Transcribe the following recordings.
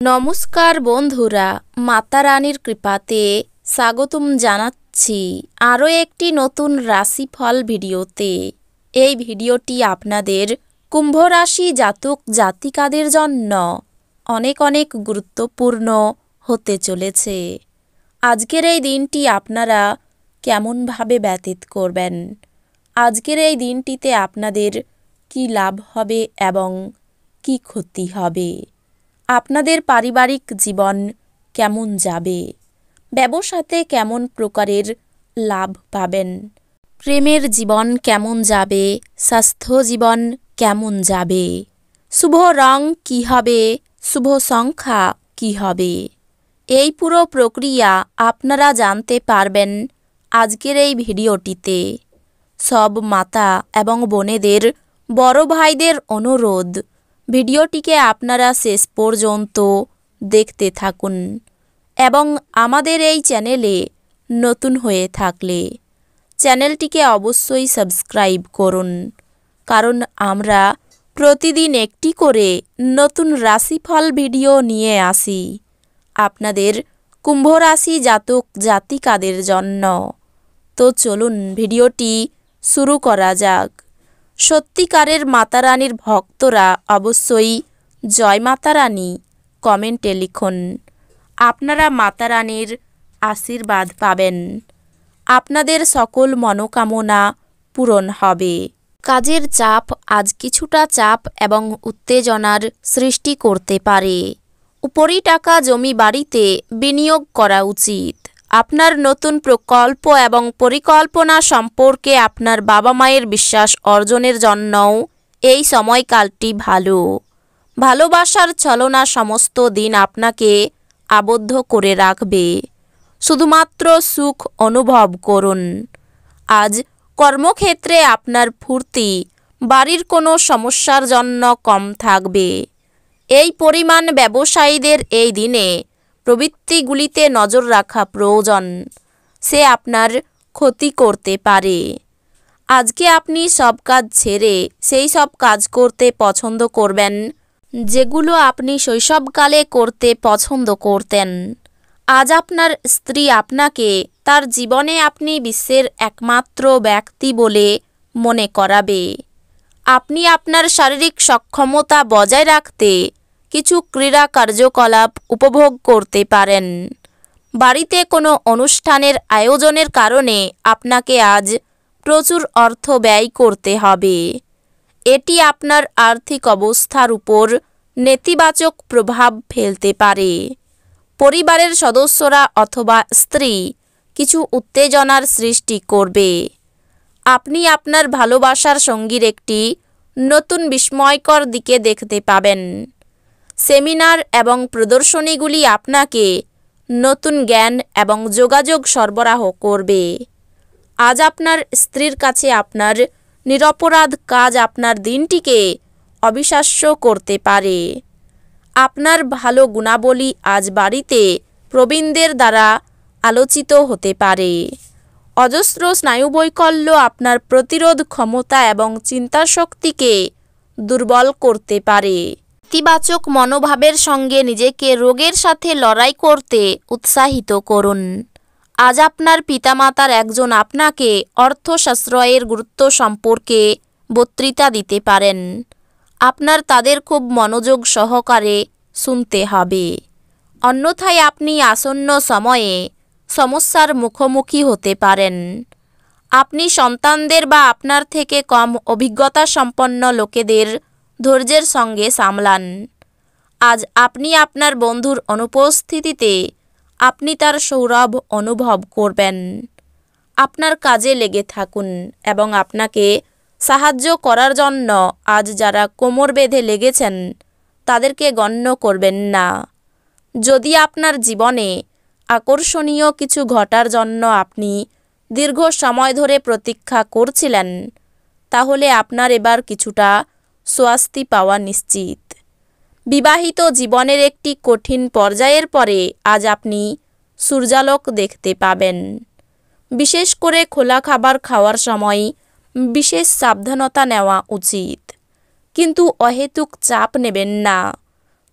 নমস্কার বন্ধুরা, মাতা রানীর কৃপাতে স্বাগতম জানাচ্ছি আরও একটি নতুন রাশিফল ভিডিওতে। এই ভিডিওটি আপনাদের কুম্ভ রাশি জাতক জাতিকাদের জন্য অনেক অনেক গুরুত্বপূর্ণ হতে চলেছে। আজকের এই দিনটি আপনারা কেমনভাবে ব্যতীত করবেন, আজকের এই দিনটিতে আপনাদের কি লাভ হবে এবং কি ক্ষতি হবে, আপনাদের পারিবারিক জীবন কেমন যাবে, ব্যবসাতে কেমন প্রকারের লাভ পাবেন, প্রেমের জীবন কেমন যাবে, স্বাস্থ্য জীবন কেমন যাবে, শুভ রং কী হবে, শুভ সংখ্যা কী হবে, এই পুরো প্রক্রিয়া আপনারা জানতে পারবেন আজকের এই ভিডিওটিতে। সব মাতা এবং বোনেদের, বড় ভাইদের অনুরোধ, ভিডিওটিকে আপনারা শেষ পর্যন্ত দেখতে থাকুন এবং আমাদের এই চ্যানেলে নতুন হয়ে থাকলে চ্যানেলটিকে অবশ্যই সাবস্ক্রাইব করুন, কারণ আমরা প্রতিদিন একটি করে নতুন রাশিফল ভিডিও নিয়ে আসি আপনাদের কুম্ভ রাশি জাতক জাতিকাদের জন্য। তো চলুন ভিডিওটি শুরু করা যাক। সত্যিকারের মাতারানীর ভক্তরা অবশ্যই জয় মাতারানী কমেন্টে লিখুন। আপনারা মাতারানীর আশীর্বাদ পাবেন, আপনাদের সকল মনোকামনা পূরণ হবে। কাজের চাপ আজ কিছুটা চাপ এবং উত্তেজনার সৃষ্টি করতে পারে। উপরি টাকা জমি বাড়িতে বিনিয়োগ করা উচিত। আপনার নতুন প্রকল্প এবং পরিকল্পনা সম্পর্কে আপনার বাবা মায়ের বিশ্বাস অর্জনের জন্যও এই সময়কালটি ভালো। ভালোবাসার ছলনা সমস্ত দিন আপনাকে আবদ্ধ করে রাখবে। শুধুমাত্র সুখ অনুভব করুন। আজ কর্মক্ষেত্রে আপনার ফুর্তি বাড়ির কোনো সমস্যার জন্য কম থাকবে। এই পরিমাণ ব্যবসায়ীদের এই দিনে প্রবৃত্তিগুলিতে নজর রাখা প্রয়োজন, সে আপনার ক্ষতি করতে পারে। আজকে আপনি সব কাজ ছেড়ে সেই সব কাজ করতে পছন্দ করবেন যেগুলো আপনি শৈশবকালে করতে পছন্দ করতেন। আজ আপনার স্ত্রী আপনাকে তার জীবনে আপনি বিশ্বের একমাত্র ব্যক্তি বলে মনে করাবে। আপনি আপনার শারীরিক সক্ষমতা বজায় রাখতে কিছু ক্রীড়া কার্যকলাপ উপভোগ করতে পারেন। বাড়িতে কোনো অনুষ্ঠানের আয়োজনের কারণে আপনাকে আজ প্রচুর অর্থ ব্যয় করতে হবে। এটি আপনার আর্থিক অবস্থার উপর নেতিবাচক প্রভাব ফেলতে পারে। পরিবারের সদস্যরা অথবা স্ত্রী কিছু উত্তেজনার সৃষ্টি করবে। আপনি আপনার ভালোবাসার সঙ্গীর একটি নতুন বিস্ময়কর দিকে দেখতে পাবেন। সেমিনার এবং প্রদর্শনীগুলি আপনাকে নতুন জ্ঞান এবং যোগাযোগ সরবরাহ করবে। আজ আপনার স্ত্রীর কাছে আপনার নিরপরাধ কাজ আপনার দিনটিকে অবিশ্বাস্য করতে পারে। আপনার ভালো গুণাবলী আজ বাড়িতে প্রবীণদের দ্বারা আলোচিত হতে পারে। অজস্র স্নায়ুবৈকল্য আপনার প্রতিরোধ ক্ষমতা এবং চিন্তাশক্তিকে দুর্বল করতে পারে। ইতিবাচক মনোভাবের সঙ্গে নিজেকে রোগের সাথে লড়াই করতে উৎসাহিত করুন। আজ আপনার পিতামাতার একজন আপনাকে অর্থ সাশ্রয়ের গুরুত্ব সম্পর্কে বক্তৃতা দিতে পারেন। আপনার তাদের খুব মনোযোগ সহকারে শুনতে হবে, অন্যথায় আপনি আসন্ন সময়ে সমস্যার মুখোমুখি হতে পারেন। আপনি সন্তানদের বা আপনার থেকে কম অভিজ্ঞতা সম্পন্ন লোকেদের ধৈর্যের সঙ্গে সামলান। আজ আপনি আপনার বন্ধুর অনুপস্থিতিতে আপনি তার সৌরভ অনুভব করবেন। আপনার কাজে লেগে থাকুন এবং আপনাকে সাহায্য করার জন্য আজ যারা কোমর বেঁধে লেগেছেন তাদেরকে গণ্য করবেন না। যদি আপনার জীবনে আকর্ষণীয় কিছু ঘটার জন্য আপনি দীর্ঘ সময় ধরে প্রতীক্ষা করছিলেন, তাহলে আপনার এবার কিছুটা স্বস্তি পাওয়া নিশ্চিত। বিবাহিত জীবনের একটি কঠিন পর্যায়ের পরে আজ আপনি সূর্যালোক দেখতে পাবেন। বিশেষ করে খোলা খাবার খাওয়ার সময় বিশেষ সাবধানতা নেওয়া উচিত, কিন্তু অহেতুক চাপ নেবেন না।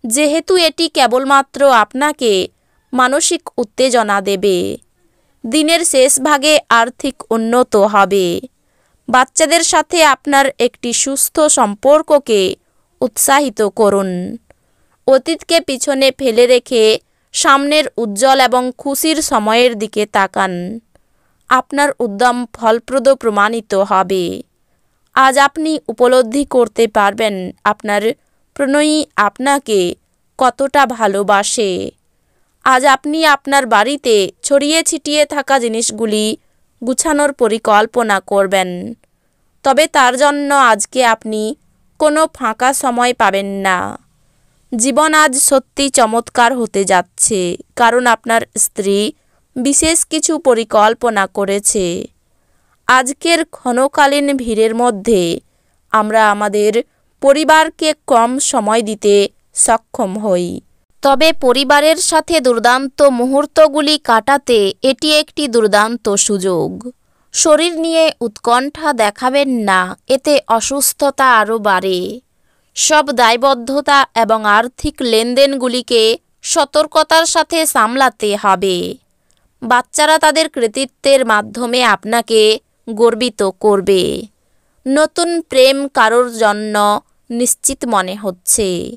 যেহেতু এটি কেবলমাত্র আপনাকে মানসিক উত্তেজনা দেবে। দিনের শেষ ভাগে আর্থিক উন্নতি হবে। বাচ্চাদের সাথে আপনার একটি সুস্থ সম্পর্ককে উৎসাহিত করুন। অতীতকে পিছনে ফেলে রেখে সামনের উজ্জ্বল এবং খুশির সময়ের দিকে তাকান। আপনার উদ্যম ফলপ্রদ প্রমাণিত হবে। আজ আপনি উপলব্ধি করতে পারবেন আপনার প্রণয়ী আপনাকে কতটা ভালোবাসে। আজ আপনি আপনার বাড়িতে ছড়িয়ে ছিটিয়ে থাকা জিনিসগুলি গুছানোর পরিকল্পনা করবেন। তবে তার জন্য আজকে আপনি কোনো ফাঁকা সময় পাবেন না। জীবন আজ সত্যি চমৎকার হতে যাচ্ছে, কারণ আপনার স্ত্রী বিশেষ কিছু পরিকল্পনা করেছে। আজকের ক্ষণকালীন ভিড়ের মধ্যে আমরা আমাদের পরিবারকে কম সময় দিতে সক্ষম হই। তবে পরিবারের সাথে দুর্দান্ত মুহূর্তগুলি কাটাতে এটি একটি দুর্দান্ত সুযোগ। শরীর নিয়ে উৎকণ্ঠা দেখাবেন না, এতে অসুস্থতা আরও বাড়ে। সব দায়বদ্ধতা এবং আর্থিক লেনদেনগুলিকে সতর্কতার সাথে সামলাতে হবে। বাচ্চারা তাদের কৃতিত্বের মাধ্যমে আপনাকে গর্বিত করবে। নতুন প্রেম কারোর জন্য নিশ্চিত মনে হচ্ছে।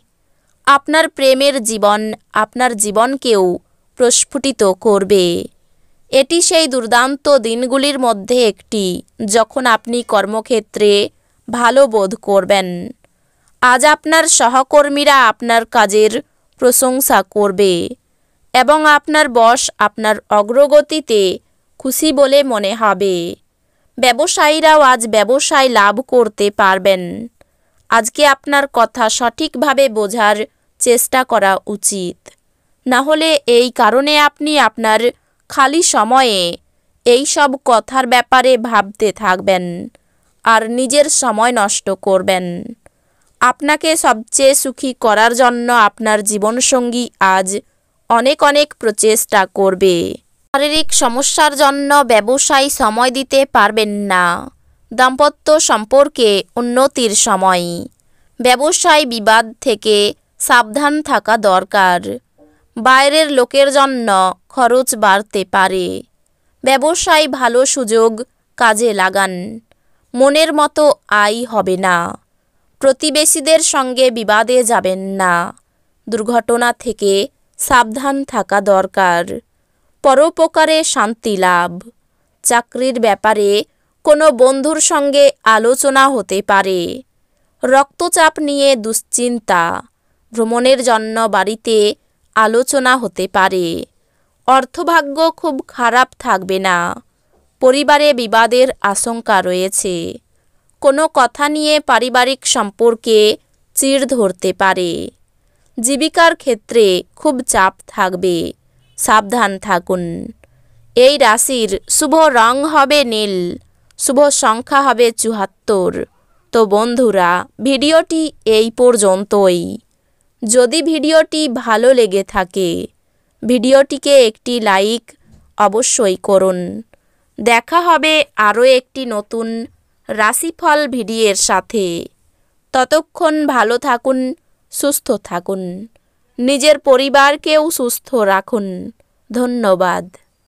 আপনার প্রেমের জীবন আপনার জীবনকেও প্রস্ফুটিত করবে। এটি সেই দুর্দান্ত দিনগুলির মধ্যে একটি যখন আপনি কর্মক্ষেত্রে ভালো বোধ করবেন। আজ আপনার সহকর্মীরা আপনার কাজের প্রশংসা করবে এবং আপনার বস আপনার অগ্রগতিতে খুশি বলে মনে হবে। ব্যবসায়ীরাও আজ ব্যবসায় লাভ করতে পারবেন। আজকে আপনার কথা সঠিকভাবে বোঝার চেষ্টা করা উচিত। না হলে এই কারণে আপনি আপনার খালি সময়ে এই সব কথার ব্যাপারে ভাবতে থাকবেন আর নিজের সময় নষ্ট করবেন। আপনাকে সবচেয়ে সুখী করার জন্য আপনার জীবনসঙ্গী আজ অনেক অনেক প্রচেষ্টা করবে। শারীরিক সমস্যার জন্য ব্যবসায় সময় দিতে পারবেন না। দাম্পত্য সম্পর্কে উন্নতির সময়। ব্যবসায় বিবাদ থেকে সাবধান থাকা দরকার। বাইরের লোকের জন্য খরচ বাড়তে পারে। ব্যবসায় ভালো সুযোগ কাজে লাগান। মনের মতো আয় হবে না। প্রতিবেশীদের সঙ্গে বিবাদে যাবেন না। দুর্ঘটনা থেকে সাবধান থাকা দরকার। পরোপকারে শান্তি লাভ। চাকরির ব্যাপারে কোনো বন্ধুর সঙ্গে আলোচনা হতে পারে। রক্তচাপ নিয়ে দুশ্চিন্তা। ভ্রমণের জন্য বাড়িতে আলোচনা হতে পারে। অর্থভাগ্য খুব খারাপ থাকবে না। পরিবারে বিবাদের আশঙ্কা রয়েছে। কোনো কথা নিয়ে পারিবারিক সম্পর্কে চিড় ধরতে পারে। জীবিকার ক্ষেত্রে খুব চাপ থাকবে, সাবধান থাকুন। এই রাশির শুভ রং হবে নীল, শুভ সংখ্যা হবে ৭৪। তো বন্ধুরা, ভিডিওটি এই পর্যন্তই। যদি ভিডিওটি ভালো লেগে থাকে ভিডিওটিকে একটি লাইক অবশ্যই করুন। দেখা হবে আরও একটি নতুন রাশিফল ভিডিওর সাথে। ততক্ষণ ভালো থাকুন, সুস্থ থাকুন, নিজের পরিবারকেও সুস্থ রাখুন। ধন্যবাদ।